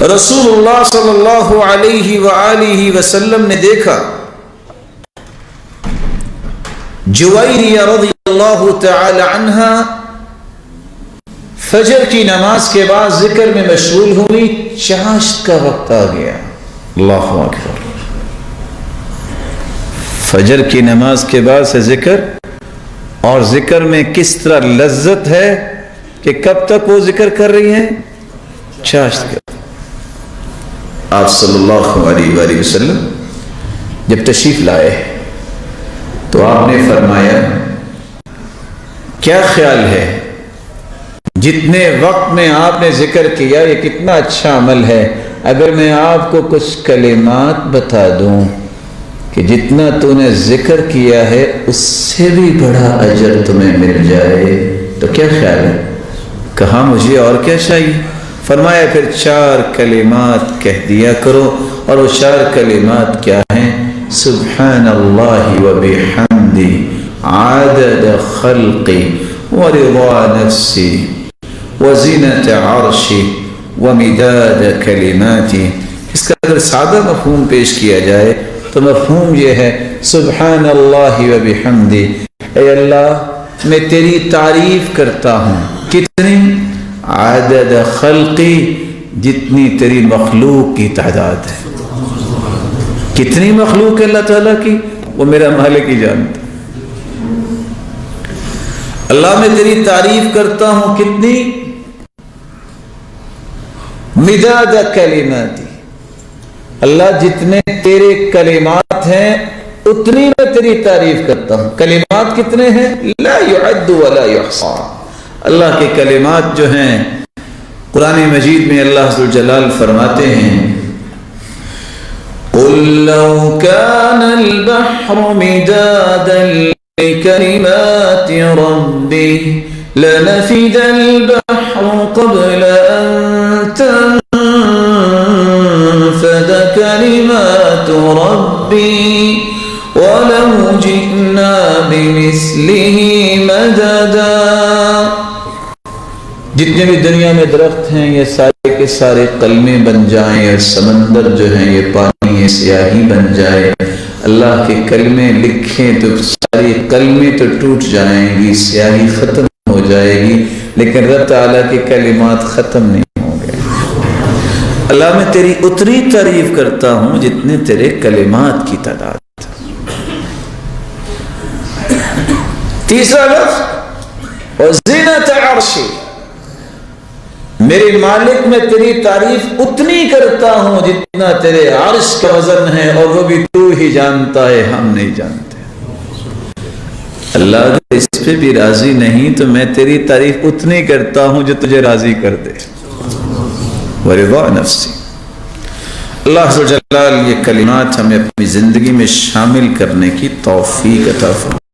رسول اللہ صلی اللہ علیہ وآلہ وسلم نے دیکھا جویریہ رضی اللہ تعالی عنہ فجر کی نماز کے بعد ذکر میں مشغول ہوئی، چاشت کا وقت آ گیا۔ اللہ اکبر۔ فجر کی نماز کے بعد سے ذکر، اور ذکر میں کس طرح لذت ہے کہ کب تک وہ ذکر کر رہی ہیں؟ چاشت کر۔ آپ صلی اللہ علیہ وآلہ وسلم جب تشریف لائے تو آپ نے فرمایا کیا خیال ہے جتنے وقت میں آپ نے ذکر کیا یہ کتنا اچھا عمل ہے، اگر میں آپ کو کچھ کلمات بتا دوں کہ جتنا تو نے ذکر کیا ہے اس سے بھی بڑا اجر تمہیں مل جائے تو کیا خیال ہے؟ کہا مجھے اور کیا چاہیے؟ فرمایا پھر 4 کلمات کہہ دیا کرو، اور وہ 4 کلمات کیا ہیں؟ سبحان اللہ و بحمدی عدد خلقی ورضا نفسی وزینت عرشی ومداد کلماتی۔ اس کا اگر سادہ مفہوم پیش کیا جائے تو مفہوم یہ ہے، سبحان اللہ و بحمدی، اے اللہ میں تیری تعریف کرتا ہوں، کتنی؟ عدد خلقی، جتنی تیری مخلوق کی تعداد ہے۔ کتنی مخلوق ہے اللہ تعالیٰ کی؟ وہ میرا مالک ہی جانتا۔ اللہ میں تیری تعریف کرتا ہوں، کتنی؟ مداد کلماتی، اللہ جتنے تیرے کلمات ہیں اتنی میں تیری تعریف کرتا ہوں۔ کلمات کتنے ہیں؟ لا يعد ولا يحصى۔ اللہ کے کلمات جو ہیں قرآن مجید میں اللہ عز و جلال فرماتے ہیں قُلْ لَوْ كَانَ الْبَحْرُ مِدَادًا لِكَلِمَاتِ رَبِّي لَنَفِدَ الْبَحْرُ قَبْلَ أَن تَنفَدَ كَلِمَاتُ رَبِّي وَلَوْ جِئْنَا بِمِثْلِهِ مَدَدًا۔ جتنے بھی دنیا میں درخت ہیں یہ سارے کے سارے کلمے بن جائیں، اور سمندر جو ہیں یہ پانی سیاہی بن جائے، اللہ کے کلمے لکھیں تو ساری کلمے تو ٹوٹ جائیں گی، سیاہی ختم ہو جائے گی، لیکن رب تعالیٰ کے کلمات ختم نہیں ہوں گے۔ اللہ میں تیری اتنی تعریف کرتا ہوں جتنے تیرے کلمات کی تعداد۔ تیسرا لفظ وزینت عرشی، میرے مالک میں تیری تعریف اتنی کرتا ہوں جتنا تیرے عرش کا وزن ہے، اور وہ بھی تو ہی جانتا ہے، ہم نہیں جانتے۔ اللہ اگر اس پہ بھی راضی نہیں تو میں تیری تعریف اتنی کرتا ہوں جو تجھے راضی کر دے۔ ورضا نفسی۔ اللہ عز و جلال یہ کلمات ہمیں اپنی زندگی میں شامل کرنے کی توفیق عطا فرمائے۔